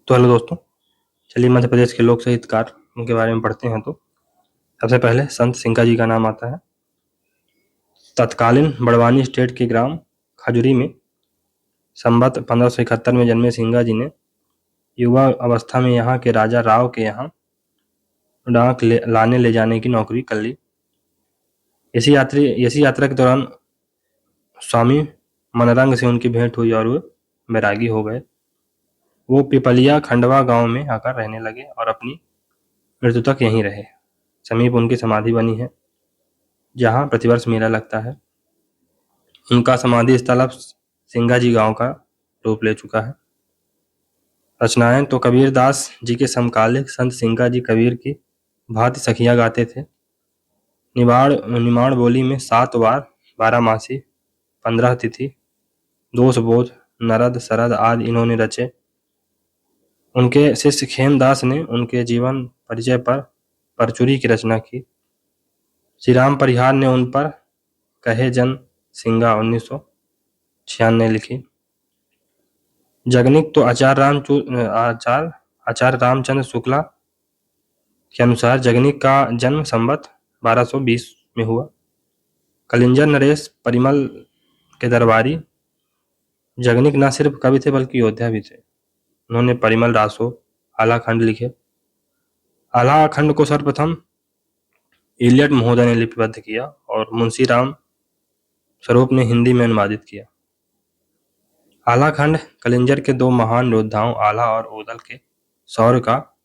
तो हेलो दोस्तों, चलिए मध्य प्रदेश के लोक साहित्यकार उनके बारे में पढ़ते हैं। तो सबसे पहले संत सिंघा जी का नाम आता है। तत्कालीन बड़वानी स्टेट के ग्राम खजुरी में संवत 1571 में जन्मे सिंघा जी ने युवा अवस्था में यहाँ के राजा राव के यहाँ डाक लाने ले जाने की नौकरी कर ली। इसी यात्रा के दौरान स्वामी मनरंग से उनकी भेंट हुई और वे बैरागी हो गए। वो पिपलिया खंडवा गांव में आकर रहने लगे और अपनी मृत्यु तक यहीं रहे। समीप उनकी समाधि बनी है, जहां प्रतिवर्ष मेला लगता है। उनका समाधि स्थल अब सिंघा जी गांव का रूप ले चुका है। रचनाएं तो कबीर दास जी के समकालिक संत सिंघा जी कबीर की भांति सखियां गाते थे। निमाड़ बोली में 7 वार, 12 मासी, 15 तिथि, दोष बोध, नरद, शरद आदि इन्होंने रचे। उनके शिष्य खेमदास ने उनके जीवन परिचय पर परचुरी की रचना की। श्री राम परिहार ने उन पर कहे जन सिंघा 1996 लिखी। जगनिक तो आचार्य रामचंद्र शुक्ला के अनुसार जगनिक का जन्म संवत 1220 में हुआ। कलिंजर नरेश परिमल के दरबारी जगनिक न सिर्फ कवि थे बल्कि योद्धा भी थे। उन्होंने परिमल रासो आलाखंड लिखे। आलाखंड को सर्वप्रथम इलियट महोदय ने लिपिबद्ध किया और मुंशी राम स्वरूप ने हिंदी में अनुवादित किया। आलाखंड कलिंजर के 2 महान योद्धाओं आला और ओदल के शौर्य का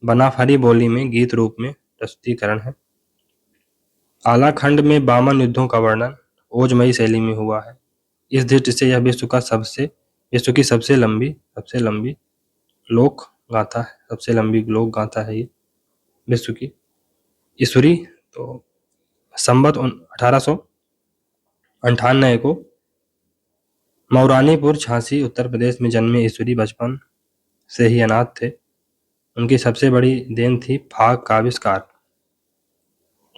बनाफरी बोली में गीत रूप में प्रस्तुतिकरण है। आलाखंड में 52 युद्धों का वर्णन ओजमयी शैली में हुआ है। इस दृष्टि से यह विश्व की सबसे लंबी लोक गाथा है। सबसे लंबी लोक गाथा है ये विश्व की। ईश्वरी तो संवत 1898 को मौरानीपुर झांसी उत्तर प्रदेश में जन्मे ईश्वरी बचपन से ही अनाथ थे। उनकी सबसे बड़ी देन थी फाग का आविष्कार।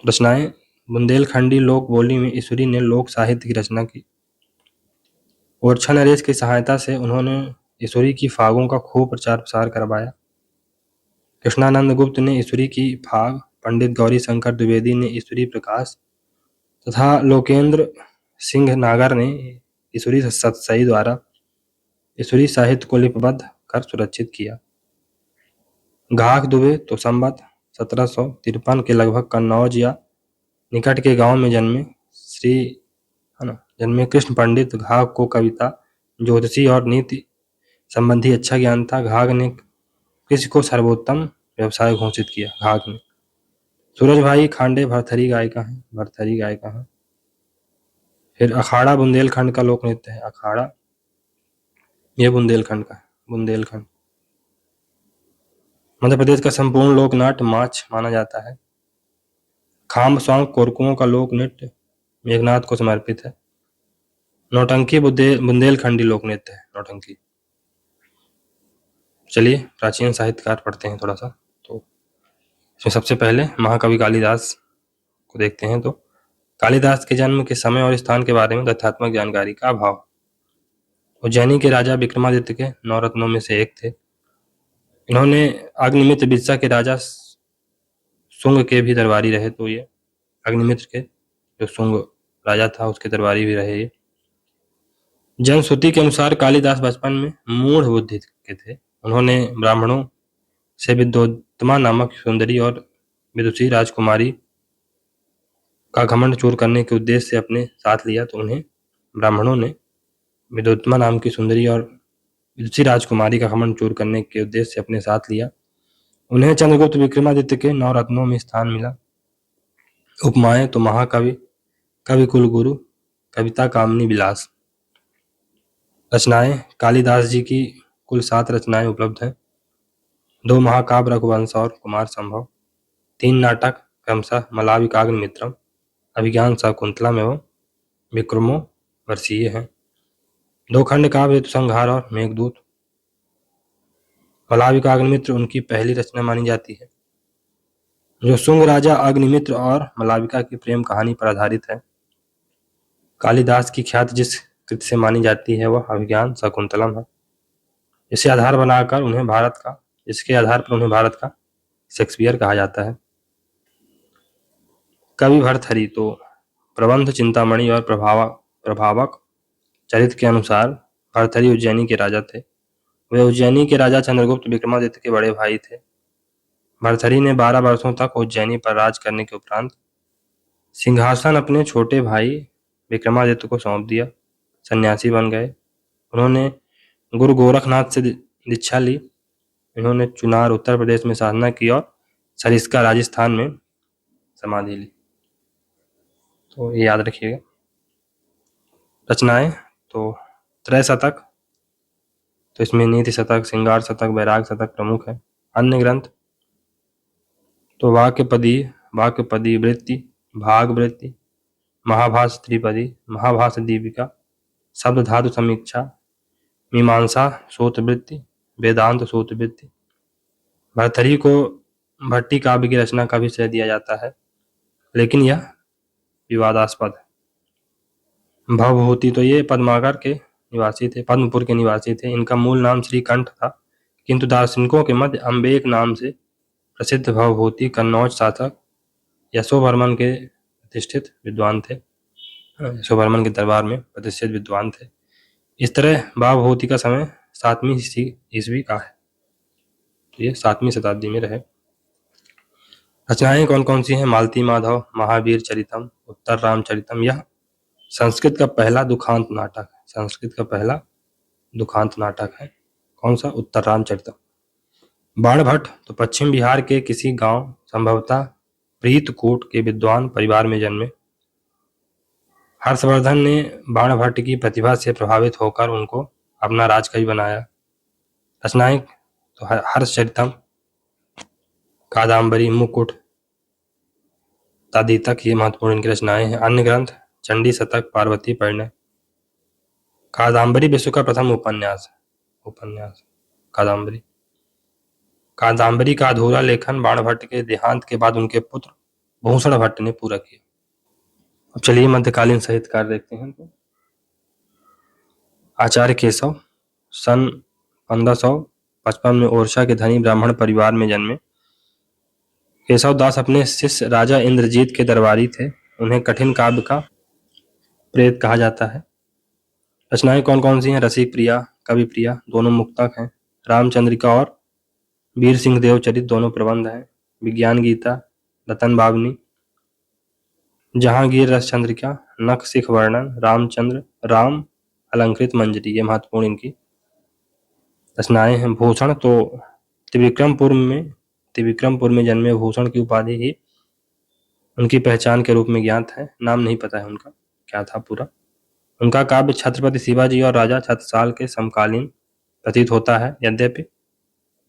रचनाएं बुंदेलखंडी लोक बोली में ईश्वरी ने लोक साहित्य की रचना की। ओरछा नरेश की सहायता से उन्होंने ईश्वरी की फागों का खूब प्रचार प्रसार करवाया। कृष्णानंद गुप्त ने ईश्वरी की फाग, पंडित गौरी शंकर द्विवेदी ने ईश्वरी प्रकाश तथा लोकेंद्र सिंह नागर ने ईश्वरी सतसई द्वारा ईश्वरी साहित्य को लिपिबद्ध कर सुरक्षित किया। घाघ दुबे तो संवत 1753 के लगभग कन्नौज या निकट के गांव में जन्मे कृष्ण पंडित। घाघ को कविता, ज्योतिषी और नीति संबंधी अच्छा ज्ञान था। घाघ ने कृषि को सर्वोत्तम व्यवसाय घोषित किया। घाघ ने सूरज भाई खांडे भरथरी गायिका हैं। फिर अखाड़ा बुंदेलखंड का लोक नृत्य है। अखाड़ा ये बुंदेलखंड का है। बुंदेलखंड मध्य प्रदेश का संपूर्ण लोक नाट्य माच माना जाता है। खाम स्वांग कोरकुओं का लोक नृत्य मेघनाथ को समर्पित है। नौटंकी बुंदेलखंडी लोक नृत्य है। नौटंकी। चलिए प्राचीन साहित्यकार पढ़ते हैं थोड़ा सा। तो इसमें सबसे पहले महाकवि कालिदास को देखते हैं। तो कालिदास के जन्म के समय और स्थान के बारे में तथ्यात्मक जानकारी का अभाव। उज्जैनी के राजा विक्रमादित्य के 9 रत्नों में से एक थे। इन्होंने अग्निमित्र बिरसा के राजा शुंग के भी दरबारी रहे। तो ये अग्निमित्र के जो शुंग राजा था उसके दरबारी भी रहे ये। जनश्रुति के अनुसार कालिदास बचपन में मूढ़ बुद्धि के थे। उन्होंने ब्राह्मणों से विद्योत्तमा नामक सुंदरी और विदुषी राजकुमारी का घमंड चूर करने के उद्देश्य से अपने साथ लिया। तो उन्हें ब्राह्मणों ने विद्योत्तमा नाम की सुंदरी और विदुषी राजकुमारी का घमंड चूर करने के उद्देश्य से अपने साथ लिया। उन्हें चंद्रगुप्त विक्रमादित्य के 9 रत्नों में स्थान मिला। उपमाएं तो महाकवि, कवि कुलगुरु, कविता कामनी विलास। रचनाएं कालिदास जी की कुल 7 रचनाएं उपलब्ध हैं। 2 महाकाव्य रघुवंश और कुमार संभव, 3 नाटक क्रमशः मलाविकाग्निमित्रम, अभिज्ञान शाकुंतलम एवं विक्रमो वर्षीय हैं। 2 खंड काव्य ऋतुसंहार और मेघदूत। मलाविकाग्निमित्र उनकी पहली रचना मानी जाती है, जो शुंग राजा अग्निमित्र और मलाविका की प्रेम कहानी पर आधारित है। कालिदास की ख्याति जिस कृति से मानी जाती है वह अभिज्ञान शाकुंतलम है। इसके आधार पर उन्हें भारत का शेक्सपियर कहा जाता है। कवि भर्तृहरि तो प्रबंध चिंतामणि और प्रभावक चरित्र के अनुसार भर्तृहरि उज्जैनी के राजा थे। वे उज्जैनी के राजा चंद्रगुप्त विक्रमादित्य के बड़े भाई थे। भर्तृहरि ने 12 वर्षों तक उज्जैनी पर राज करने के उपरांत सिंहासन अपने छोटे भाई विक्रमादित्य को सौंप दिया। सन्यासी बन गए। उन्होंने गुरु गोरखनाथ से दीक्षा ली। इन्होंने चुनार उत्तर प्रदेश में साधना की और सरिस्का राजस्थान में समाधि ली। तो ये याद रखिएगा। रचनाएं तो त्रय शतक, तो इसमें नीति शतक, श्रृंगार शतक, वैराग शतक प्रमुख है। अन्य ग्रंथ तो वाक्यपदी वृत्ति, भाग वृत्ति, महाभाष्य त्रिपदी, महाभाष्य दीपिका, शब्द धातु समीक्षा, मीमांसा सूत्र वृत्ति, वेदांत सूत्र वृत्ति। भर्तृहरि को भट्टी काव्य की रचना का भी श्रेय दिया जाता है, लेकिन यह विवादास्पद है। भवभूति तो ये पद्माकर के निवासी थे, पद्मपुर के निवासी थे। इनका मूल नाम श्रीकंठ था, किंतु दार्शनिकों के मध्य अम्बेक नाम से प्रसिद्ध भवभूति कन्नौज शासक यशोवर्मन के प्रतिष्ठित विद्वान थे। यशोवर्मन के दरबार में प्रतिष्ठित विद्वान थे। इस तरह भवभूति का समय 7वीं ईस्वी का है, तो ये 7वीं शताब्दी में रहे। रचनाएं कौन कौन सी हैं? मालती माधव, महावीर चरितम, उत्तर रामचरितम। यह संस्कृत का पहला दुखांत नाटक है। कौन सा? उत्तर रामचरितम। बाणभट्ट तो पश्चिम बिहार के किसी गांव, संभवतः प्रीतकूट के विद्वान परिवार में जन्मे। हर्षवर्धन ने बाणभट्ट की प्रतिभा से प्रभावित होकर उनको अपना राजकवि बनाया। रचनाएं तो हर्षचरितम, कादम्बरी, मुकुट, तादितक, ये महत्वपूर्ण इनकी रचनाएं हैं। अन्य ग्रंथ चंडी शतक, पार्वती परिणय। कादम्बरी विश्व का प्रथम उपन्यास कादम्बरी का अधूरा लेखन बाणभट्ट के देहांत के बाद उनके पुत्र भूषण भट्ट ने पूरा किया। अब चलिए मध्यकालीन साहित्यकार देखते हैं। तो आचार्य केशव सन 1555 में ओरछा के धनी ब्राह्मण परिवार में जन्मे। केशव दास अपने शिष्य राजा इंद्रजीत के दरबारी थे। उन्हें कठिन काव्य का प्रेत कहा जाता है। रचनाएं कौन कौन सी हैं? रसिक प्रिया, कवि प्रिया, दोनों मुक्तक हैं। रामचंद्रिका और वीर सिंह देव चरित, दोनों प्रबंध हैं। विज्ञान गीता, रतन बावनी, जहांगीर रस चंद्रिका, नख सिख वर्णन, राम अलंकृत मंजरी, ये महत्वपूर्ण इनकी रचनाएं हैं। भूषण तो त्रिविक्रमपुर में जन्मे भूषण की उपाधि ही उनकी पहचान के रूप में ज्ञात है। नाम नहीं पता है उनका क्या था पूरा। उनका काव्य छत्रपति शिवाजी और राजा छत्रसाल के समकालीन प्रतीत होता है, यद्यपि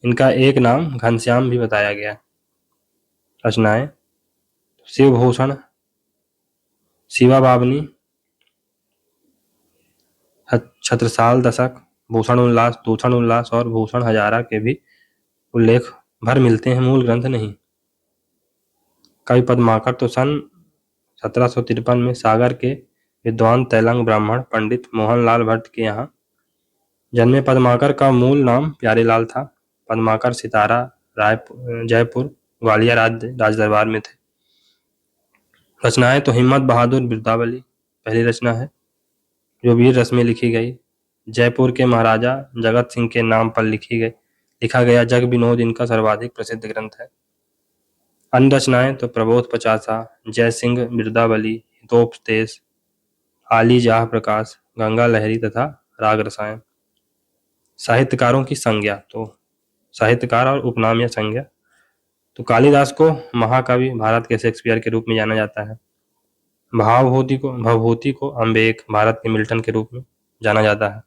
इनका एक नाम घनश्याम भी बताया गया। रचनाएं शिवभूषण, शिवा बावनी, छत्रसाल दशक, भूषण उल्लास और भूषण हजारा के भी उल्लेख भर मिलते हैं, मूल ग्रंथ नहीं। कवि पद्माकर तो सन 1753 में सागर के विद्वान तैलंग ब्राह्मण पंडित मोहनलाल भट्ट के यहाँ जन्मे। पद्माकर का मूल नाम प्यारेलाल था। पद्माकर सितारा जयपुर ग्वालियर राज दरबार में थे। रचनाएं तो हिम्मत बहादुर बिरदावली पहली रचना है जो वीर रस में लिखी गई। जयपुर के महाराजा जगत सिंह के नाम पर लिखा गया जग विनोद इनका सर्वाधिक प्रसिद्ध ग्रंथ है। अन्य रचनाएं तो प्रबोध पचासा, जय सिंह बिरदावली, हितोपदेश, आली जाह प्रकाश, गंगा लहरी तथा राग रसायन। साहित्यकारों की संज्ञा तो साहित्यकार और उपनाम या संज्ञा तो कालिदास को महाकवि, भारत के शेक्सपियर के रूप में जाना जाता है। भवभूति को अम्बेक, भारत के मिल्टन के रूप में जाना जाता है।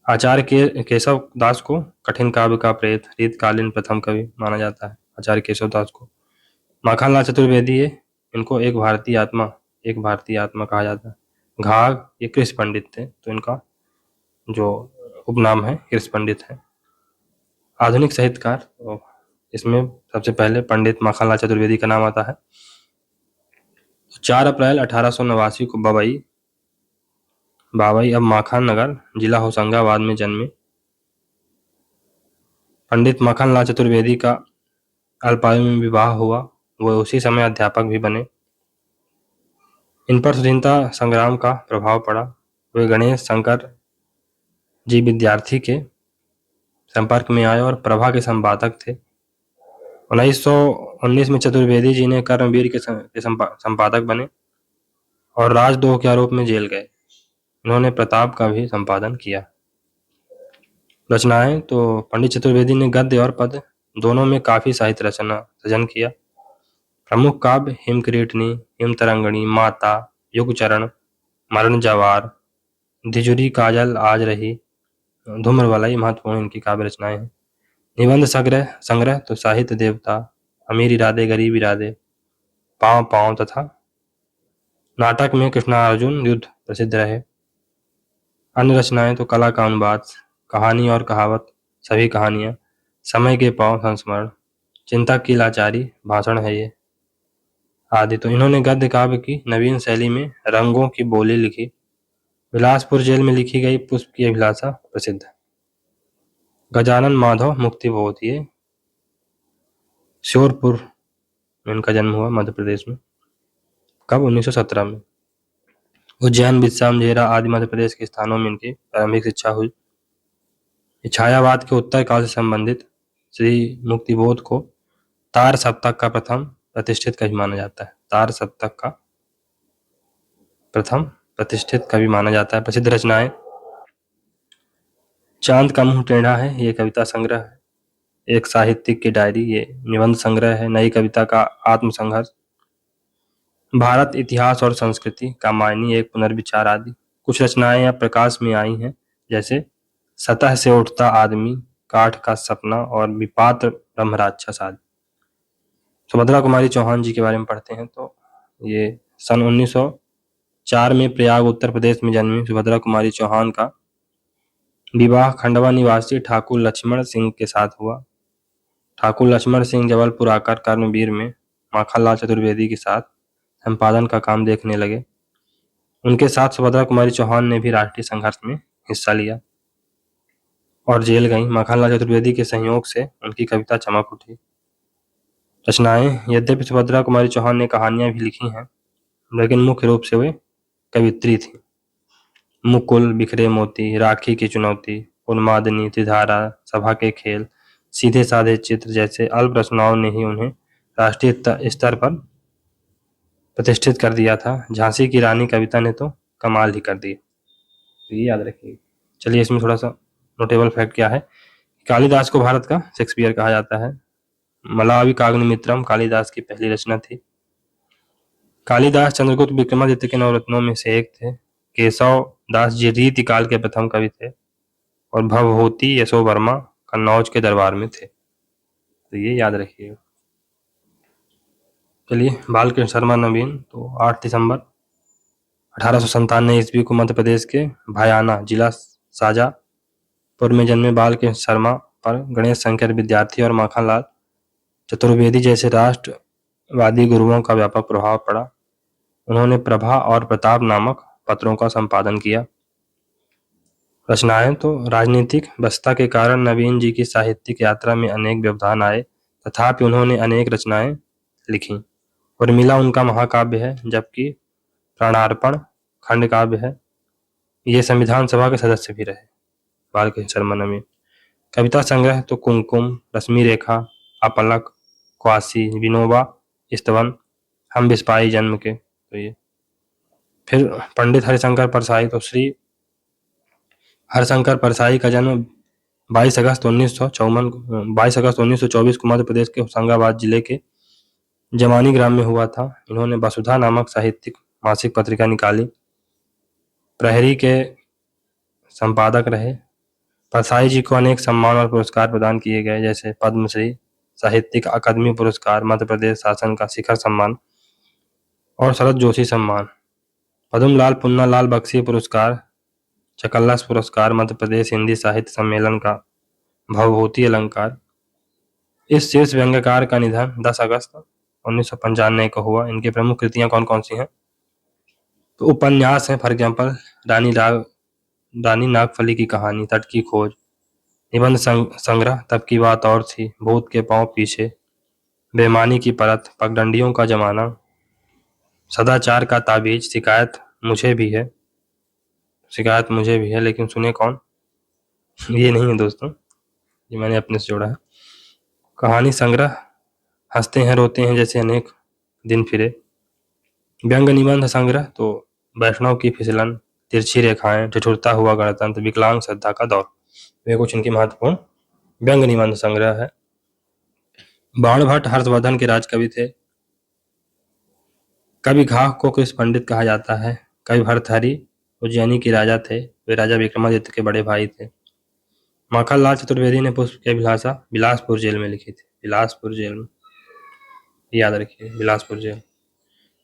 आचार्य केशव दास को कठिन काव्य का प्रेत, रीतकालीन प्रथम कवि माना जाता है आचार्य केशव दास को। माखनलाल चतुर्वेदी इनको एक भारतीय आत्मा कहा जाता है। घाघ ये कृष्ण पंडित थे, तो इनका जो उपनाम है कृष्ण पंडित है। आधुनिक साहित्यकार तो इसमें सबसे पहले पंडित माखनलाल चतुर्वेदी का नाम आता है। 4 अप्रैल 1889 को बाबई अब माखन नगर जिला होशंगाबाद में जन्मे। पंडित मखनलाल चतुर्वेदी का अल्पायु में विवाह हुआ, वह उसी समय अध्यापक भी बने। इन पर स्वतंत्रता संग्राम का प्रभाव पड़ा। वे गणेश शंकर जी विद्यार्थी के संपर्क में आए और प्रभा के संपादक थे। 1919 में चतुर्वेदी जी ने कर्मवीर के संपादक बने और राजद्रोह के आरोप में जेल गए। इन्होंने प्रताप का भी संपादन किया। रचनाएं तो पंडित चतुर्वेदी ने गद्य और पद दोनों में काफी साहित्य रचना सृजन किया। प्रमुख काव्य हिमकिरीटिनी, हिमतरंगिणी, माता, युगचरण, मरण जवार, धिजुरी, काजल आज रही, धूम्रवलई महत्वपूर्ण इनकी काव्य रचनाएं हैं। निबंध संग्रह तो साहित्य देवता, अमीर इरादे गरीब इरादे, पांव पांव तथा नाटक में कृष्णार्जुन युद्ध प्रसिद्ध रहे। अन्य रचनाएं तो कला का अनुवाद, कहानी और कहावत, सभी कहानियां, समय के पांव, संस्मरण, चिंतक की लाचारी, भाषण है ये आदि। तो इन्होंने गद्य काव्य की नवीन शैली में रंगों की बोली लिखी। बिलासपुर जेल में लिखी गई पुष्प की अभिलाषा प्रसिद्ध है। गजानन माधव मुक्तिबोध, ये श्योरपुर में इनका जन्म हुआ, मध्य प्रदेश में। कब? 1917 में। उज्जैन, बिस्साम, झेरा आदि मध्य प्रदेश के स्थानों में इनकी प्रारंभिक शिक्षा हुई। छायावाद के उत्तर काल से संबंधित श्री मुक्तिबोध को तार सप्तक का प्रथम प्रतिष्ठित कवि माना जाता है। तार सप्तक का प्रथम प्रतिष्ठित कवि माना जाता है। प्रसिद्ध रचनाएं चांद का मुंह टेढ़ा है, ये कविता संग्रह है। एक साहित्यिक की डायरी, ये निबंध संग्रह है। नई कविता का आत्मसंघर्ष, भारत इतिहास और संस्कृति, कामायनी, एक पुनर्विचार आदि। कुछ रचनाएं अब प्रकाश में आई हैं, जैसे सतह से उठता आदमी, काठ का सपना और विपात्र ब्रह्मराक्षस आदि। सुभद्रा कुमारी चौहान जी के बारे में पढ़ते हैं तो ये सन 1904 में प्रयाग उत्तर प्रदेश में जन्मी सुभद्रा कुमारी चौहान का विवाह खंडवा निवासी ठाकुर लक्ष्मण सिंह के साथ हुआ। ठाकुर लक्ष्मण सिंह जबलपुर आकर कर्मवीर में माखनलाल चतुर्वेदी के साथ संपादन का काम देखने लगे। उनके साथ सुभद्रा कुमारी चौहान ने भी राष्ट्रीय संघर्ष में हिस्सा लिया और जेल गईं। माखनलाल चतुर्वेदी के सहयोग से उनकी कविता चमक उठी। रचनाएं, यद्यपि सुभद्रा कुमारी चौहान ने कहानियां भी लिखी हैं, लेकिन मुख्य रूप से वे कवित्री थी। मुकुल, बिखरे मोती, राखी की चुनौती, उन्मादनी, त्रिधारा, सभा के खेल, सीधे साधे चित्र जैसे अल्प रचनाओं ने ही उन्हें राष्ट्रीय स्तर पर प्रतिष्ठित कर दिया था। झांसी की रानी कविता ने तो कमाल ही कर दी, तो ये याद रखिए। चलिए इसमें थोड़ा सा नोटेबल फैक्ट क्या है। कालिदास को भारत का शेक्सपियर कहा जाता है। मलाविकाग्निमित्रम कालिदास की पहली रचना थी। कालिदास चंद्रगुप्त विक्रमादित्य के नवरत्नों में से एक थे। केशव दास जी रीति काल के प्रथम कवि थे और भवभूति यशोवर्मा कन्नौज के दरबार में थे, तो ये याद रखिएगा। चलिए, बालकृष्ण शर्मा नवीन तो 8 दिसंबर 1897 ईस्वी को मध्य प्रदेश के भयाना जिला शाजापुर में जन्मे बालकृष्ण शर्मा पर गणेश शंकर विद्यार्थी और माखनलाल चतुर्वेदी जैसे राष्ट्रवादी गुरुओं का व्यापक प्रभाव पड़ा। उन्होंने प्रभा और प्रताप नामक पत्रों का संपादन किया। रचनाएं तो राजनीतिक व्यस्तता के कारण नवीन जी की साहित्यिक यात्रा में अनेक व्यवधान आए, तथापि उन्होंने अनेक रचनाएं लिखी। उर्मिला उनका महाकाव्य है, जबकि प्राणार्पण खंड काव्य है। ये संविधान सभा के सदस्य भी रहे बालकृष्ण शर्मा नवीन। कविता संग्रह तो कुमकुम, रश्मि रेखा, अपलक, क्वासी, विनोबा, स्तवन, हम बिस्पाई जन्म के, तो ये। फिर पंडित हरिशंकर परसाई, तो श्री हरिशंकर परसाई का जन्म 22 अगस्त 1924 को मध्य प्रदेश के होशंगाबाद जिले के जमानी ग्राम में हुआ था। इन्होंने वसुधा नामक साहित्यिक मासिक पत्रिका निकाली। प्रहरी के संपादक रहे। परसाई जी को अनेक सम्मान और पुरस्कार प्रदान किए गए, जैसे पद्मश्री, साहित्यिक अकादमी पुरस्कार, मध्य प्रदेश शासन का शिखर सम्मान और शरद जोशी सम्मान, पद्मलाल पुन्नालाल बख्शी पुरस्कार, चकल्लस पुरस्कार, मध्य प्रदेश हिंदी साहित्य सम्मेलन का भवभूति अलंकार। इस शीर्ष व्यंग्यकार का निधन 10 अगस्त 1995 को हुआ। इनकी प्रमुख कृतियां कौन कौन सी हैं? तो उपन्यास है, फॉर एग्जाम्पल रानी नागफली की कहानी, तट की खोज, निबंध संग्रह तब की बात और थी, भूत के पांव पीछे, बेईमानी की परत, पगडंडियों का जमाना, सदाचार का ताबीज, शिकायत मुझे भी है लेकिन सुने कौन। ये नहीं है दोस्तों, ये मैंने अपने से जोड़ा है। कहानी संग्रह, हंसते हैं रोते हैं जैसे अनेक दिन फिरे। व्यंग निबंध संग्रह तो वैष्णव की फिसलन, तिरछी रेखाएं, ठिठुरता हुआ गणतंत्र, विकलांग श्रद्धा का दौर, वे कुछ इनकी महत्वपूर्ण व्यंग निबंध संग्रह है। बाणभट्ट हर्षवर्धन के राजकवि थे। कवि घाह को किस पंडित कहा जाता है? कवि भर्तृहरि उज्जैनी के राजा थे, वे राजा विक्रमादित्य के बड़े भाई थे। माखनलाल चतुर्वेदी ने पुष्प की अभिलाषा बिलासपुर जेल में लिखी थी, बिलासपुर जेल में, याद रखिए, बिलासपुर जेल।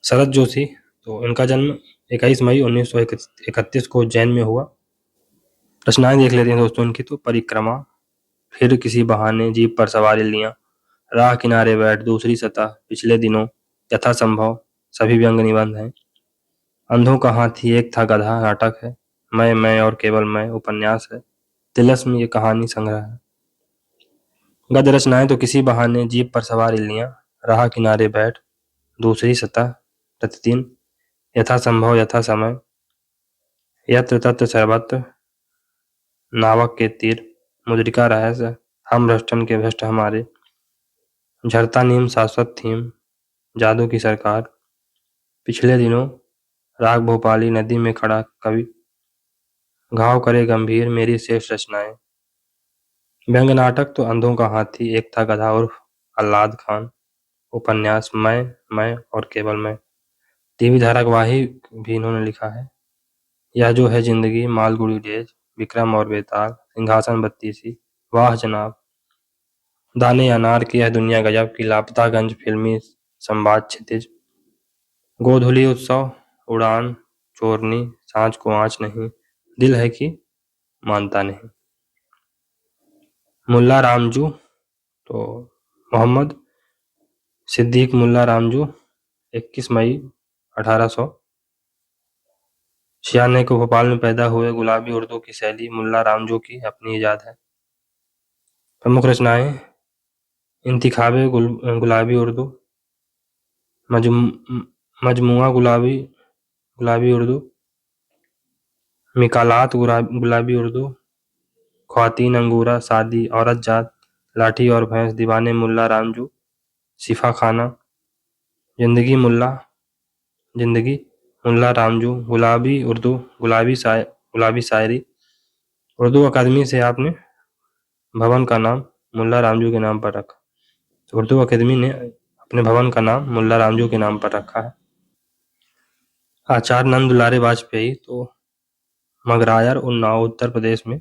शरद जोशी, तो इनका जन्म 21 मई 1931 को उज्जैन में हुआ। रचनाएं देख लेते हैं दोस्तों इनकी। तो परिक्रमा, फिर किसी बहाने, जीप पर सवारी लिया, राह किनारे बैठ, दूसरी सतह, पिछले दिनों, यथासंभव, सभी व्यंग निबंध हैं। अंधों का हाथी, एक था गधा, नाटक है। मैं और केवल मैं, उपन्यास है। तिलस्म, ये कहानी संग्रह है। गद्य रचनाएं तो किसी बहाने, जीप पर सवारी लिया, राह किनारे बैठ, दूसरी सतह, प्रतिदिन, यथासंभव, यथा समय, यत्र तत्र सर्वत्र, नावक के तीर, मुद्रिका रहस्य, हम भ्रष्टन के भ्रष्ट हमारे, झरता नीम शाश्वत थीम, जादू की सरकार, पिछले दिनों, राग भोपाली, नदी में खड़ा कवि, घाव करे गंभीर, मेरी शेष रचनाएं। व्यंग नाटक तो अंधों का हाथी, एक था गधा उर्फ आह्लाद खान, उपन्यास मैं और केवल मैं। टीवी धारावाही भी इन्होंने लिखा है, यह जो है जिंदगी, मालगुड़ी डेज, विक्रम और बेताल, सिंहासन बत्तीसी, वाह जनाब, दाने अनार की, यह दुनिया गजब की, लापतागंज, फिल्मी संवाद क्षितिज, गोधुली उत्सव, उड़ान, चोरनी, सांझ को आँच नहीं, दिल है कि मानता नहीं। मुल्ला रामजू, तो मोहम्मद सिद्दीक मुल्ला रामजू, 21 मई 1896 को भोपाल में पैदा हुए। गुलाबी उर्दू की शैली मुल्ला रामजू की अपनी इजाद है। प्रमुख रचनाएं, इंतिखाबे गुलाबी उर्दू, मजमुआ गुलाबी उर्दू, मिकालात गुलाबी उर्दू, ख्वातीन अंगूरा, शादी, औरत जात, लाठी और भैंस, दीवाने मुल्ला रामजू, शिफा खाना, जिंदगी मुल्ला रामजू, गुलाबी उर्दू, गुलाबी शायरी। उर्दू अकादमी से आपने भवन का नाम मुल्ला रामजू के नाम पर रखा, तो उर्दू अकादमी ने अपने भवन का नाम मुल्ला रामजू के नाम पर रखा है। आचार्य नंद दुलारे वाजपेयी, तो मगरायर, उन्नाव, उत्तर प्रदेश में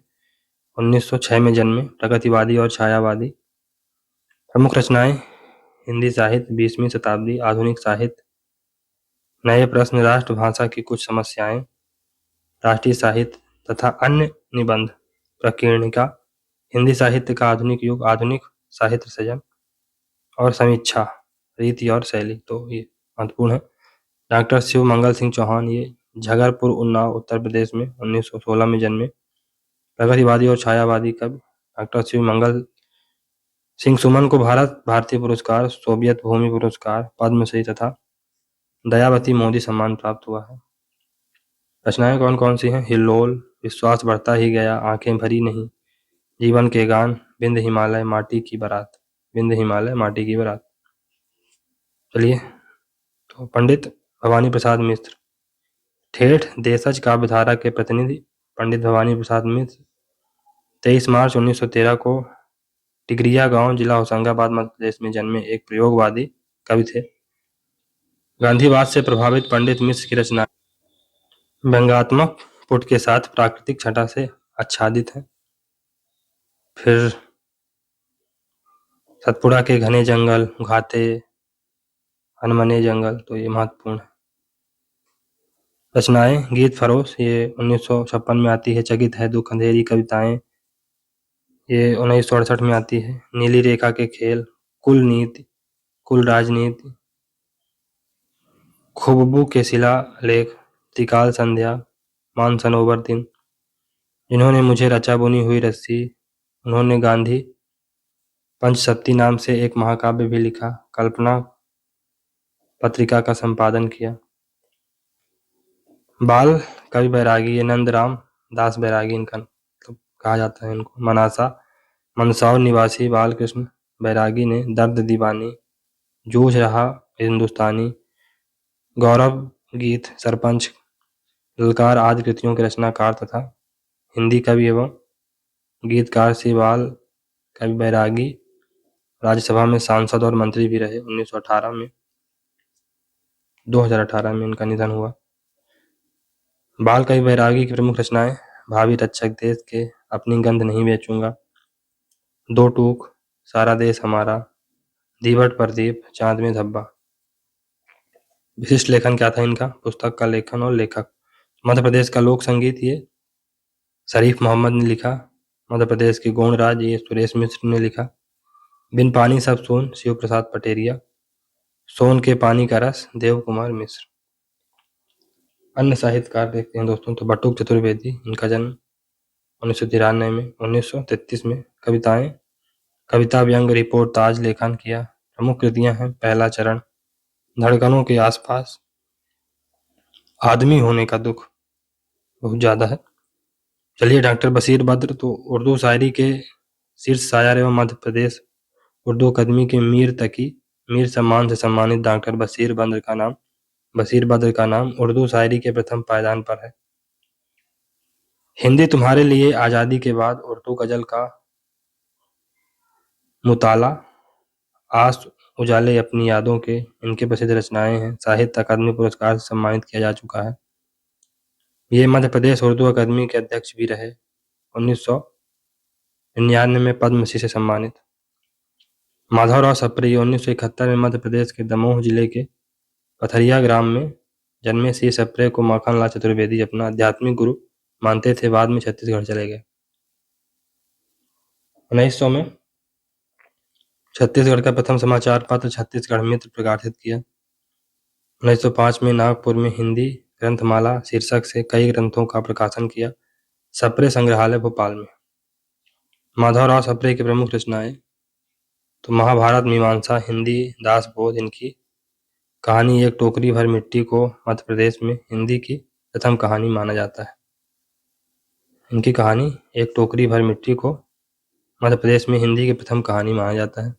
1906 में जन्मे, प्रगतिवादी और छायावादी। प्रमुख रचनाएं, हिंदी साहित्य, 20वीं शताब्दी, आधुनिक साहित्य, नए प्रश्न, राष्ट्रभाषा की कुछ समस्याएं, राष्ट्रीय साहित्य तथा अन्य निबंध, प्रकीर्णिका, हिंदी साहित्य का आधुनिक युग, आधुनिक साहित्य सृजन और समीक्षा, रीति और शैली, तो ये महत्वपूर्ण है। डॉक्टर शिव मंगल सिंह चौहान, ये झगरपुर, उन्नाव, उत्तर प्रदेश में 1916 में जन्मे, प्रगतिवादी और छायावादी कवि। डॉक्टर शिव मंगल सिंह सुमन को भारतीय पुरस्कार, सोवियत भूमि पुरस्कार, पद्मश्री तथा दयावती मोदी सम्मान प्राप्त हुआ है। रचनाएं कौन कौन सी हैं? हिल्लोल, विश्वास बढ़ता ही गया, आंखें भरी नहीं, जीवन के गान, बिंद हिमालय माटी की बारात, बिंद हिमालय माटी की बारात। चलिए, तो पंडित भवानी प्रसाद मिश्र, ठेठ देशज काव्यधारा के प्रतिनिधि पंडित भवानी प्रसाद मिश्र 23 मार्च 1913 को टिगरिया गांव, जिला होशंगाबाद, मध्य प्रदेश में जन्मे एक प्रयोगवादी कवि थे। गांधीवाद से प्रभावित पंडित मिश्र की रचना व्यंग्यात्मक पुट के साथ प्राकृतिक छटा से आच्छादित है। फिर सतपुड़ा के घने जंगल, घाते, अनमने जंगल, तो ये महत्वपूर्ण है। रचनाएं, गीत फरोश, ये 1956 में आती है। चकित है दुख अंधेरी कविताएं, ये 1968 में आती है। नीली रेखा के खेल, कुल नीति, कुल राजनीति, खुबबू के शिलालेख, त्रिकाल संध्या, मानसरोवर दिन, जिन्होंने मुझे रचा बुनी हुई रस्सी, उन्होंने गांधी पंचशती नाम से एक महाकाव्य भी लिखा। कल्पना पत्रिका का संपादन किया। बाल कवि बैरागी, ये नंदराम दास बैरागी इनका मतलब कहा जाता है इनको। मंदसौर निवासी बाल कृष्ण बैरागी ने दर्द दीवानी, जूझ रहा हिंदुस्तानी, गौरव गीत, सरपंच, ललकार आदि कृतियों के रचनाकार तथा हिंदी कवि एवं गीतकार श्री बाल कवि बैरागी राज्यसभा में सांसद और मंत्री भी रहे। 1918 में 2018 में इनका निधन हुआ। बाल कवि बैरागी की प्रमुख रचनाएं भावी रक्षक देश के, अपनी गंध नहीं बेचूंगा, दो टूक, सारा देश हमारा, दीवट प्रदीप, चांद में धब्बा। विशिष्ट लेखन क्या था इनका? पुस्तक का लेखन और लेखक। मध्य प्रदेश का लोक संगीत ये शरीफ मोहम्मद ने लिखा। मध्य प्रदेश के गौण राज ये सुरेश मिश्र ने लिखा। बिन पानी सब सोन, शिव प्रसाद पटेरिया। सोन के पानी का रस, देव कुमार मिश्र। अन्य साहित्यकार देखते हैं दोस्तों, तो बटुक चतुर्वेदी, इनका जन्म 1993 में 1933 में। कविता, व्यंग, रिपोर्ट, ताज लेखन किया। प्रमुख कृतियां हैं पहला चरण, धड़कनों के आसपास, आदमी होने का दुख बहुत ज्यादा है। चलिए डॉक्टर बशीर बद्र, तो उर्दू शायरी के शीर्ष शायर एवं मध्य प्रदेश उर्दू अकादमी के मीर सम्मान से सम्मानित डॉक्टर बशीर बद्र का नाम उर्दू शायरी के प्रथम पायदान पर है। हिंदी तुम्हारे लिए आजादी के बाद, उर्दू गजल का मुताला, आस उजाले अपनी यादों के, इनके प्रसिद्ध रचनाएं हैं। साहित्य अकादमी पुरस्कार से सम्मानित किया जा चुका है। ये मध्य प्रदेश उर्दू अकादमी के अध्यक्ष भी रहे। 1999 में पद्मश्री से सम्मानित। माधवराव सप्रे 1971 में मध्य प्रदेश के दमोह जिले के पथरिया ग्राम में जन्मे। श्री सप्रे को माखनलाल चतुर्वेदी अपना आध्यात्मिक गुरु मानते थे। बाद में छत्तीसगढ़ चले गए। 1900 में छत्तीसगढ़ का प्रथम समाचार पत्र छत्तीसगढ़ मित्र प्रकाशित किया। 1905 में नागपुर में हिंदी ग्रंथमाला शीर्षक से कई ग्रंथों का प्रकाशन किया। सप्रे संग्रहालय भोपाल में। माधवराव सप्रे की प्रमुख रचनाएं तो महाभारत, मीमांसा, हिंदी दासबोध। इनकी कहानी एक टोकरी भर मिट्टी को मध्य प्रदेश में हिंदी की प्रथम कहानी माना जाता है। इनकी कहानी एक टोकरी भर मिट्टी को मध्य प्रदेश में हिंदी की प्रथम कहानी माना जाता है।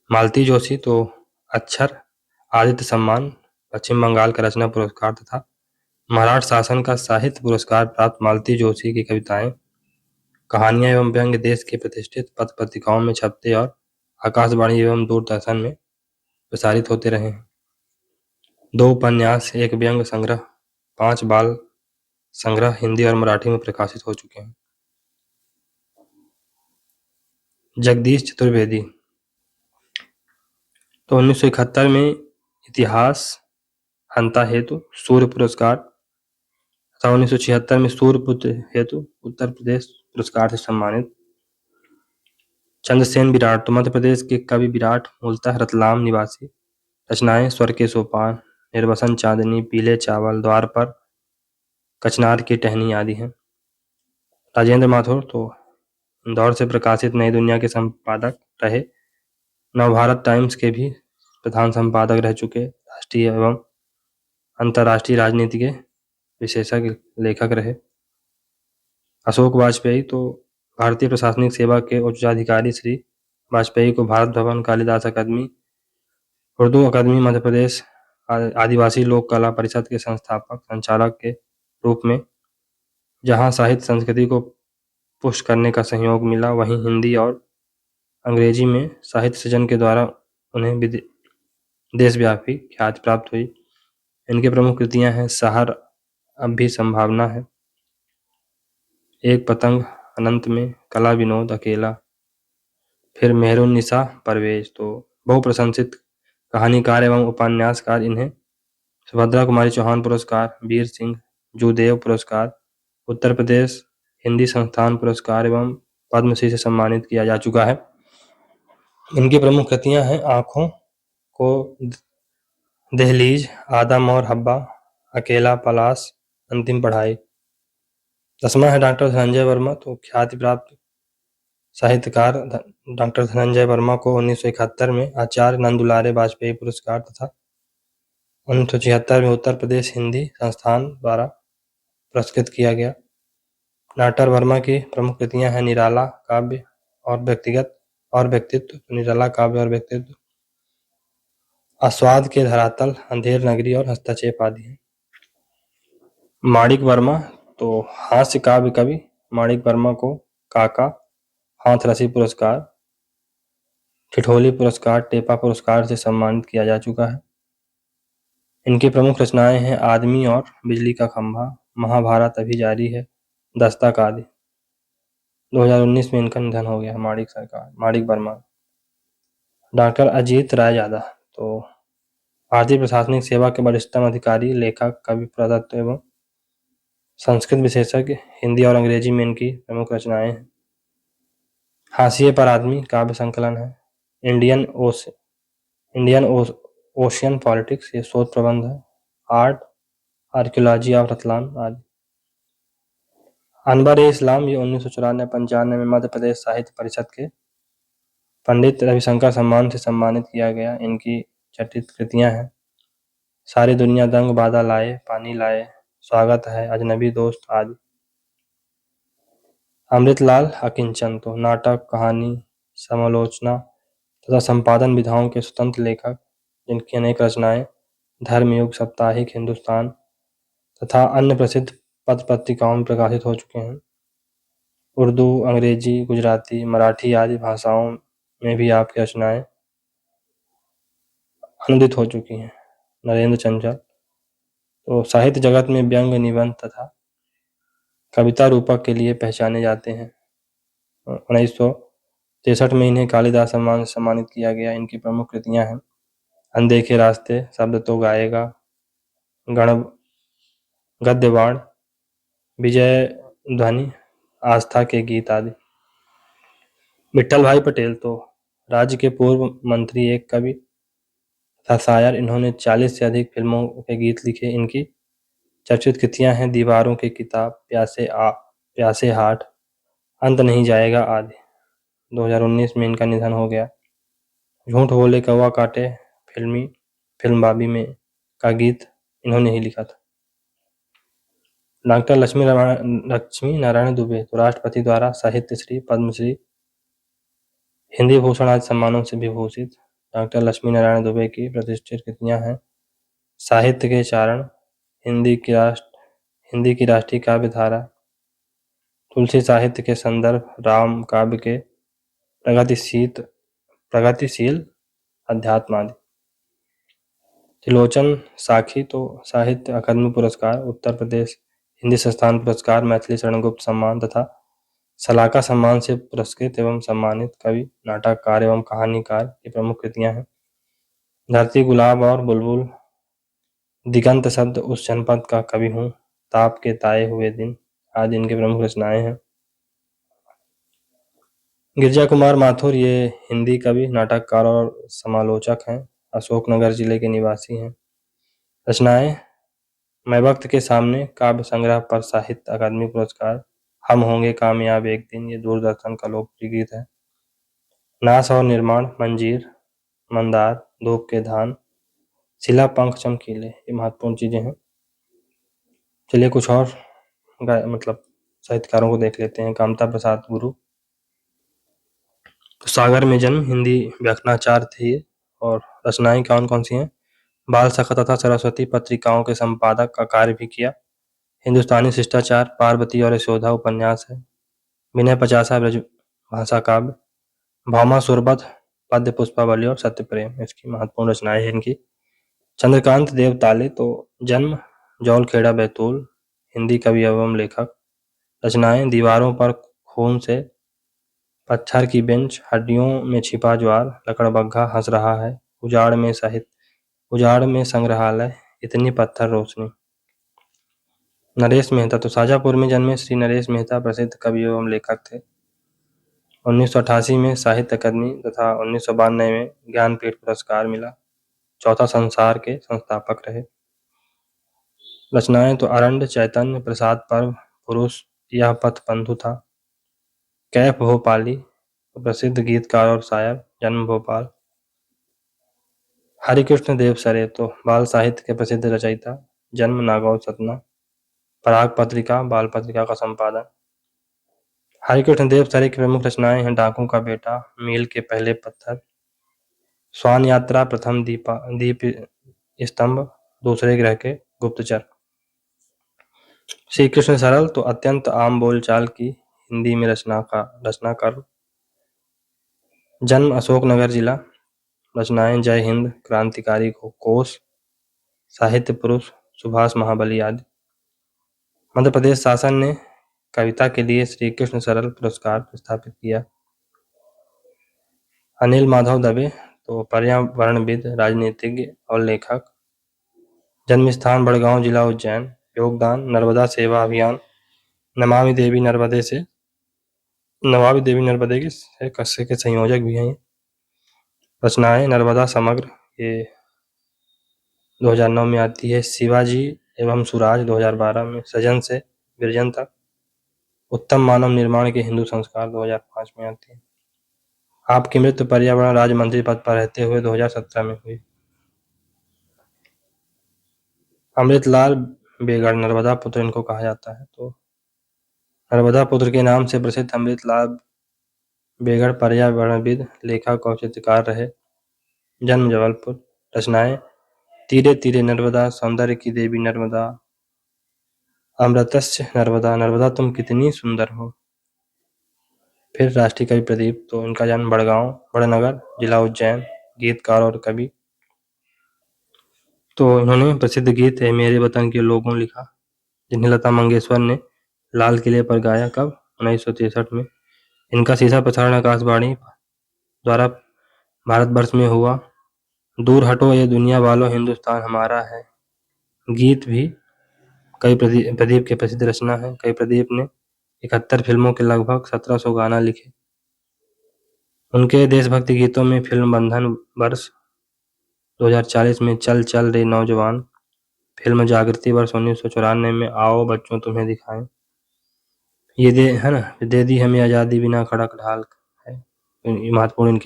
मालती जोशी तो अक्षर आदित्य सम्मान पश्चिम बंगाल का रचना पुरस्कार तथा महाराष्ट्र शासन का साहित्य पुरस्कार प्राप्त मालती जोशी की कविताएं, कहानियां एवं व्यंग्य देश के प्रतिष्ठित पत्र पत्रिकाओं में छपते और आकाशवाणी एवं दूरदर्शन में प्रसारित होते रहे हैं। 2 उपन्यास, 1 व्यंग्य संग्रह, 5 बाल संग्रह हिंदी और मराठी में प्रकाशित हो चुके हैं। जगदीश चतुर्वेदी तो 1971 में इतिहास हंता हेतु सूर्य पुरस्कार तथा 1976 में सूर्यपुत्र हेतु उत्तर प्रदेश पुरस्कार से सम्मानित। चंद्रसेन विराट तो मध्य प्रदेश के कवि विराट मूलतः रतलाम निवासी। रचनाएं स्वर के सोपान, निर्वसन चांदनी, पीले चावल, द्वार पर, कचनार की टहनी आदि हैं। राजेंद्र माथुर तो इंदौर से प्रकाशित नई दुनिया के संपादक रहे। नवभारत टाइम्स के भी प्रधान संपादक रह चुके। राष्ट्रीय एवं अंतर्राष्ट्रीय राजनीति के विशेषज्ञ लेखक रहे। अशोक वाजपेयी तो भारतीय प्रशासनिक सेवा के उच्चाधिकारी श्री वाजपेयी को भारत भवन, कालिदास अकादमी, उर्दू अकादमी मध्य प्रदेश, आदिवासी लोक कला परिषद के संस्थापक संचालक के रूप में जहां साहित्य संस्कृति को पुष्ट करने का सहयोग मिला, वहीं हिंदी और अंग्रेजी में साहित्य सृजन के द्वारा उन्हें देशव्यापी ख्याति प्राप्त हुई। इनके प्रमुख कृतियां हैं शहर अब भी संभावना है, एक पतंग अनंत में, कला विनोद, अकेला, फिर मेहरुन्निसा परवेज। तो बहुप्रशंसित कहानीकार एवं उपन्यासकार। इन्हें सुभद्रा कुमारी चौहान पुरस्कार, वीर सिंह जूदेव पुरस्कार, उत्तर प्रदेश हिंदी संस्थान पुरस्कार एवं पद्मश्री से सम्मानित किया जा चुका है। इनकी प्रमुख कृतियां हैं आंखों को, दहलीज, आदम और हब्बा, अकेला, पलाश, अंतिम पढ़ाई। 10वां है डॉक्टर संजय वर्मा तो ख्याति प्राप्त साहित्यकार डॉक्टर धनंजय वर्मा को 1971 में आचार्य नंदुलारे वाजपेयी पुरस्कार तथा 1976 में उत्तर प्रदेश हिंदी संस्थान द्वारा पुरस्कृत किया गया। डॉक्टर वर्मा की प्रमुख कृतियां हैं निराला काव्य और व्यक्तित्व, निराला काव्य और व्यक्तित्व, आस्वाद के धरातल, अंधेर नगरी और हस्तक्षेप आदि हैं। माणिक वर्मा तो हास्य काव्य कवि माणिक वर्मा को काका, हाथरसी पुरस्कार, ठिठोली पुरस्कार, टेपा पुरस्कार से सम्मानित किया जा चुका है। इनकी प्रमुख रचनाएं हैं आदमी और बिजली का खंभा, महाभारत अभी जारी है, दस्तक आदि। 2019 में इनका निधन हो गया माणिक वर्मा। डॉक्टर अजीत रायजादा तो भारतीय प्रशासनिक सेवा के वरिष्ठतम अधिकारी, लेखक, कवि, पुरातत्व एवं संस्कृत विशेषज्ञ। हिंदी और अंग्रेजी में इनकी प्रमुख रचनाएं हैं। हाशिए पर आदमी काव्य संकलन है। इंडियन ओशियन पॉलिटिक्स ये शोध प्रबंध है। आर्ट आर्कियोलॉजी ऑफ रतलाम आदि। अनवर-ए-इस्लाम ये 1994-95 में मध्य प्रदेश साहित्य परिषद के पंडित रविशंकर सम्मान से सम्मानित किया गया। इनकी चर्चित कृतियां हैं सारी दुनिया दंग बाधा लाए, पानी लाए, स्वागत है, अजनबी दोस्त आदि। अमृतलाल अकिंचन तो नाटक, कहानी, समालोचना तथा संपादन विधाओं के स्वतंत्र लेखक, जिनकी अनेक रचनाएं धर्मयुग, साप्ताहिक हिंदुस्तान तथा अन्य प्रसिद्ध पत्र पत्रिकाओं में प्रकाशित हो चुके हैं। उर्दू, अंग्रेजी, गुजराती, मराठी आदि भाषाओं में भी आपकी रचनाएं अनुदित हो चुकी हैं। नरेंद्र चंचल तो साहित्य जगत में व्यंग्य, निबंध तथा कविता रूपक के लिए पहचाने जाते हैं। 1963 में इन्हें कालिदास सम्मान से सम्मानित किया गया। इनकी प्रमुख कृतियां हैं अनदेखे रास्ते, शब्द तो गाएगा, गद्यवाण, विजय ध्वनि, आस्था के गीत आदि। विट्ठल भाई पटेल तो राज्य के पूर्व मंत्री, एक कवि तथा शायर। इन्होंने 40 से अधिक फिल्मों के गीत लिखे। इनकी चर्चित कृतियां हैं दीवारों की किताब, प्यासे हाट, अंत नहीं जाएगा आदि। 2019 में इनका निधन हो गया। झूठ बोले कौवा काटे फिल्म बाबी में का गीत इन्होंने ही लिखा था। डॉक्टर लक्ष्मी नारायण दुबे तो राष्ट्रपति द्वारा साहित्य श्री, पद्मश्री, हिंदी भूषण आदि सम्मानों से विभूषित। डॉक्टर लक्ष्मी नारायण दुबे की प्रतिष्ठित कृतियां हैं साहित्य के चारण, हिंदी की राष्ट्रीय काव्य धारा, तुलसी साहित्य के संदर्भ, राम काव्य के प्रगतिशील अध्यात्म आदि। त्रिलोचन साखी तो साहित्य अकादमी पुरस्कार, उत्तर प्रदेश हिंदी संस्थान पुरस्कार, मैथिली शरणगुप्त सम्मान तथा सलाका सम्मान से पुरस्कृत एवं सम्मानित कवि, नाटककार एवं कहानीकार की प्रमुख कृतियां हैं धरती, गुलाब और बुलबुल, दिगंत शब्द, उस जनपद का कवि हूँ, ताप के ताए हुए दिन आदि इनके प्रमुख रचनाएं हैं। गिरजा कुमार माथुर ये हिंदी कवि, नाटककार और समालोचक हैं। अशोकनगर जिले के निवासी हैं। रचनाएं मैं वक्त के सामने काव्य संग्रह पर साहित्य अकादमी पुरस्कार, हम होंगे कामयाब एक दिन ये दूरदर्शन का लोकप्रिय गीत है। नाश और निर्माण, मंजीर, मंदार, धूप के धान, शिला पंख चमकीले ये महत्वपूर्ण चीजें हैं। चलिए कुछ और साहित्यकारों को देख लेते हैं। कामता प्रसाद गुरु तो सागर में जन्म, हिंदी व्याकरणाचार्य थे ये। और रचनाएं कौन कौन सी हैं? बाल सखा तथा सरस्वती पत्रिकाओं के संपादक का कार्य भी किया। हिंदुस्तानी शिष्टाचार, पार्वती और यशोदा उपन्यास है। विनय पचासा ब्रज भाषा काव्य, भामा सुरबत, पद्य पुष्पावली और सत्य प्रेम इसकी महत्वपूर्ण रचनाएं हैं इनकी। चंद्रकांत देव ताले तो जन्म जौलखेड़ा बैतूल, हिंदी कवि एवं लेखक। रचनाएं दीवारों पर खून से, पत्थर की बेंच, हड्डियों में छिपा ज्वार, लकड़बग्घा हंस रहा है, उजाड़ में संग्रहालय, इतनी पत्थर रोशनी। नरेश मेहता तो शाजापुर में जन्मे श्री नरेश मेहता प्रसिद्ध कवि एवं लेखक थे। 1988 में साहित्य अकादमी तथा 1992 में ज्ञानपीठ पुरस्कार मिला। चौथा संसार के संस्थापक रहे। रचनाएं तो अरंड, चैतन्य, प्रसाद पर्व, पुरुष, यह पथ बंधु था, कैफ भोपाली, प्रसिद्ध गीतकार और शायर, जन्म भोपाल। हरिकृष्ण देव सरे तो बाल साहित्य के प्रसिद्ध रचयिता, जन्म नागौर सतना। पराग पत्रिका बाल पत्रिका का संपादन। हरिकृष्ण देव सरे की प्रमुख रचनाएं हैं डाकुओं का बेटा, मील के पहले पत्थर, स्वान यात्रा, प्रथम दीप स्तंभ, दूसरे ग्रह के गुप्तचर। श्री कृष्ण सरल तो अत्यंत आम बोलचाल की हिंदी में रचनाकार, जन्म अशोकनगर जिला। रचनाएं जय हिंद, क्रांतिकारी कोश, साहित्य पुरुष, सुभाष महाबली आदि। मध्य प्रदेश शासन ने कविता के लिए श्री कृष्ण सरल पुरस्कार स्थापित किया। अनिल माधव दवे तो पर्यावरणविद, राजनीतिज्ञ और लेखक। जन्म स्थान बड़गांव, जिला उज्जैन। योगदान नर्मदा सेवा अभियान, नमामि देवी नर्मदे के संयोजक भी हैं। रचनाएं नर्मदा समग्र, ये 2009 में आती है। शिवाजी एवं सुराज 2012 में। सजन से विरजन तक, उत्तम मानव निर्माण के हिंदू संस्कार 2005 में आती है। आपकी मृत्यु पर्यावरण राज्य मंत्री पद पर रहते हुए 2017 में हुई। अमृतलाल बेगड़ नर्मदा पुत्र इनको कहा जाता है। तो नर्मदा पुत्र के नाम से प्रसिद्ध अमृतलाल बेगड़ पर्यावरणविद, लेखक और चित्रकार रहे। जन्म जबलपुर। रचनाएं तीरे तीरे नर्मदा, सौंदर्य की देवी नर्मदा, अमृतस्य नर्मदा, नर्मदा तुम कितनी सुंदर हो। फिर राष्ट्रीय कवि प्रदीप, तो इनका जन्म बड़नगर, जिला उज्जैन। गीतकार और कवि। तो इन्होंने प्रसिद्ध गीत है मेरे वतन के लोगों लिखा, जिन्हें लता मंगेशकर ने लाल किले पर गाया। कब? 1963 में। इनका सीधा प्रसारण आकाशवाणी द्वारा भारतवर्ष में हुआ। दूर हटो ये दुनिया वालों, हिंदुस्तान हमारा है। गीत भी कई प्रदीप के प्रसिद्ध रचना है। कई प्रदीप ने 71 फिल्मों के लगभग 1700 गाना लिखे। उनके देशभक्ति गीतों में फिल्म बंधन वर्ष 2040 में चल चल रे नौजवान, फिल्म जागृति वर्ष 1994 में आओ बच्चों तुम्हें दिखाएं, ये दे दी हमें आज़ादी बिना खड़क ढाल है, महत्वपूर्ण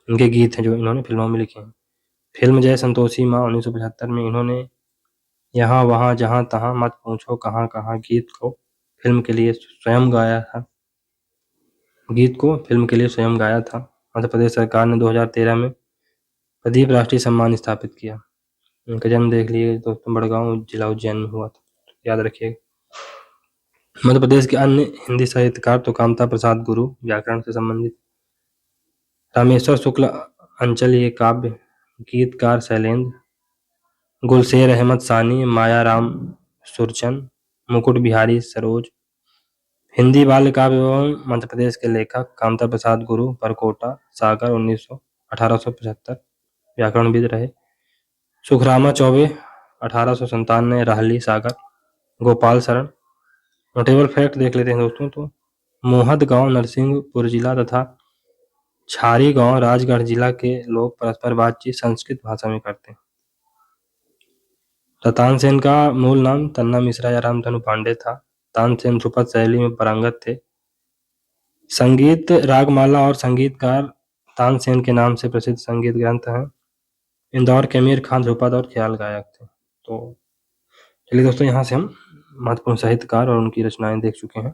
इनके गीत हैं जो इन्होंने फिल्मों में लिखे हैं। फिल्म जय संतोषी माँ 1975 में इन्होंने यहाँ वहाँ जहाँ तहाँ मत पूछो कहाँ कहाँ गीत को फिल्म के लिए स्वयं गाया था। मध्य प्रदेश सरकार ने 2013 में प्रदीप राष्ट्रीय सम्मान स्थापित किया। उनका जन्म देख लिए दोस्तों, बड़गांव, जिला उज्जैन में हुआ था, याद रखिएगा। मध्य प्रदेश के अन्य हिंदी साहित्यकार तो कामता प्रसाद गुरु, व्याकरण से संबंधित। रामेश्वर शुक्ल अंचल ये काव्य। गीतकार शैलेंद्र। गुलशेर अहमद सानी, मायाराम सुरचन, मुकुट बिहारी सरोज। हिंदी बाल काव्य एवं मध्य प्रदेश के लेखक कामता प्रसाद गुरु, परकोटा सागर 1875 व्याकरणविद रहे। सुखरामा चौबे 1897 राहली सागर। गोपाल शरण। नोटेबल फैक्ट देख लेते हैं दोस्तों, तो मोहद गांव नरसिंहपुर जिला तथा छारी गांव राजगढ़ जिला के लोग परस्पर बातचीत संस्कृत भाषा में करते हैं। तानसेन का मूल नाम तन्ना मिश्रा या रामधनु पांडे था। तानसेन ध्रुपद शैली में पारंगत थे। संगीत रागमाला और संगीतकार तानसेन के नाम से प्रसिद्ध संगीत ग्रंथ हैं। इंदौर के अमीर खान ध्रुपद और ख्याल गायक थे। तो चलिए दोस्तों, यहाँ से हम महत्वपूर्ण साहित्यकार और उनकी रचनाएं देख चुके हैं।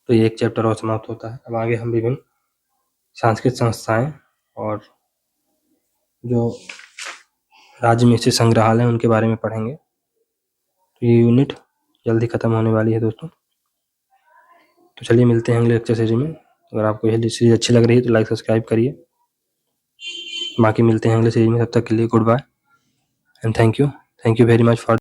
तो ये एक चैप्टर और समाप्त होता है। अब आगे हम विभिन्न सांस्कृतिक संस्थाएं और जो राज्य में स्थित संग्रहालय उनके बारे में पढ़ेंगे। तो ये यूनिट जल्दी खत्म होने वाली है दोस्तों। तो चलिए मिलते हैं अगले लेक्चर सीरीज में। अगर आपको यह सीरीज अच्छी लग रही है तो लाइक सब्सक्राइब करिए। बाकी मिलते हैं अगले सीरीज में, तब तक के लिए good bye and thank you very much for